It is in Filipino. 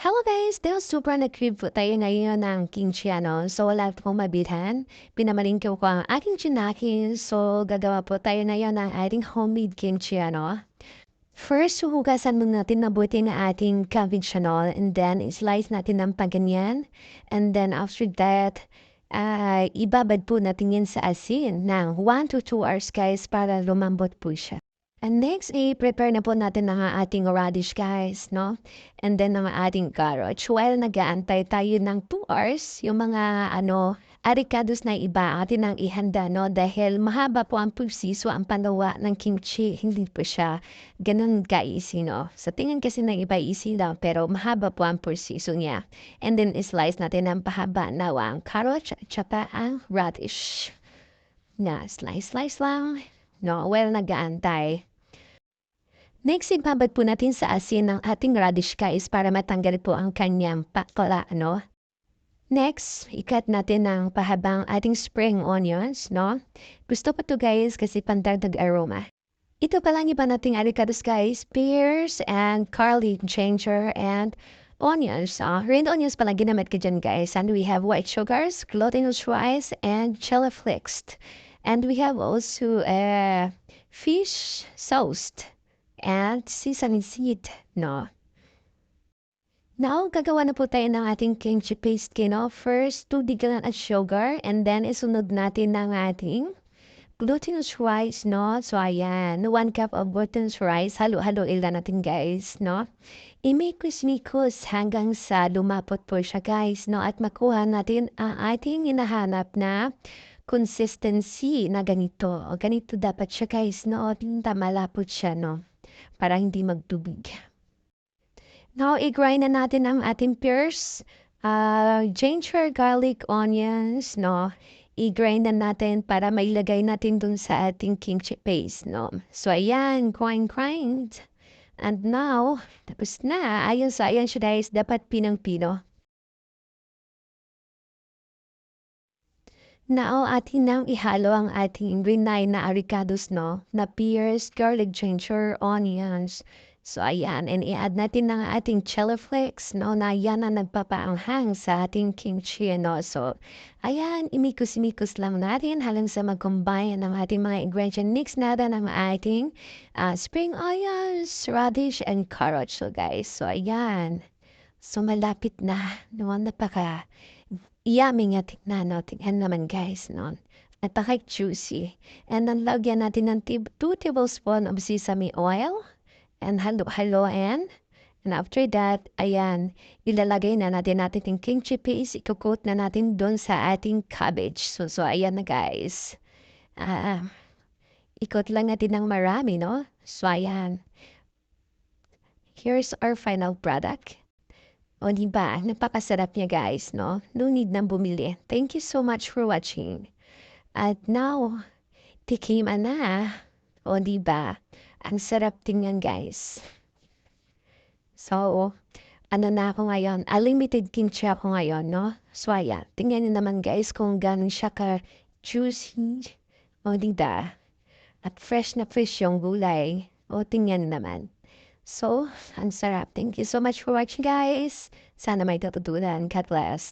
Hello guys! Dahil super nag-crave po tayo ngayon ng kimchi so wala pong mabilhan. Pinamalingki ko ang aking chinaki. So gagawa po tayo ngayon ng ating homemade kimchi First, huhugasan muna natin mabuti na ating cabbage and then slice natin ng paganyan. And then after that, ibabad po natin yan sa asin ng 1 to 2 hours guys para lumambot po siya. And next, i-prepare na po natin ang ating radish guys, no? And then ang ating carrots. While nag-aantay tayo ng 2 hours, yung mga aricados na iba atin ang ihanda, no? Dahil mahaba po ang proseso, ang panawa ng kimchi. Hindi po siya ganun ka-easy, no? Sa tingin kasi ng iba easy lang, pero mahaba po ang proseso niya. And then, slice natin ang pahaba na ang carrots at saka ang radish. Na, slice lang. No, well, nag-aantay. Next, ibabad po natin sa asin ng ating radish guys para matanggal po ang kanyang pakla, no? Next, ikat natin ng pahabang ating spring onions, no? Gusto pa to guys kasi pandagdag aroma. Ito pa lang iba nating avocados guys, pears and garlic, ginger and onions. Red onions pala ginamit ko dyan guys. And we have white sugars, glutinous rice, and chili flakes. And we have also fish sauce and sesame seed, no? Now, gagawa na po tayo ng ating kimchi paste, no? First, tubig lang at sugar, and then isunod natin ng ating glutinous rice, no? So, ayan, 1 cup of glutinous rice, halo-halo ilan natin, guys, no? Imikos-mikos hanggang sa lumapot po siya, guys, no? At makuha natin ang ating hinahanap na consistency na ganito. O, ganito dapat siya, guys, no? Malapot siya, no? Para hindi magtubig. Now, i-grind na natin ang ating pears, ginger, garlic, onions, no? I-grind na natin para mailagay natin dun sa ating kimchi paste, no? So, ayan, grind. And now, tapos na. Ayan siya guys, dapat pinang-pino. Now, atin nang ihalo ang ating rinay na avocados, no? Na pears, garlic, ginger, onions. So, ayan. And i-add natin ng ating chili flakes, no? Na yan ang nagpapaanghang sa ating kimchi, no? So, ayan. Imikos-imikos lang natin hanggang sa mag-combine ng ating mga ingredient. Mix natin ang ating spring onions, radish, and carrots. So, guys. So, ayan. So, malapit na. No? Napaka yummy nga tingnan, no? Tingnan naman guys, no? Napaka-juicy. And nalagyan natin ng 2 tablespoon of sesame oil. And halo-haloin. And after that, ayan, ilalagay na natin yung kimchi paste. Ikukot na natin doon sa ating cabbage. So ayan na guys. Ikot lang natin ng marami, no? So ayan. Here's our final product. O diba, napakasarap niya guys, no? No need na bumili. Thank you so much for watching. At now, tikiman na. O diba, ang sarap tingnan guys. So, ano na ako ngayon? Unlimited kimchi ako ngayon, no? So, ayan. Tingnan niyo naman guys kung gano'n siya ka-juicy. O diba? At fresh na fresh yung gulay. O tingnan naman. So, ang sarap. Thank you so much for watching, guys. Sana may tututunan. God bless.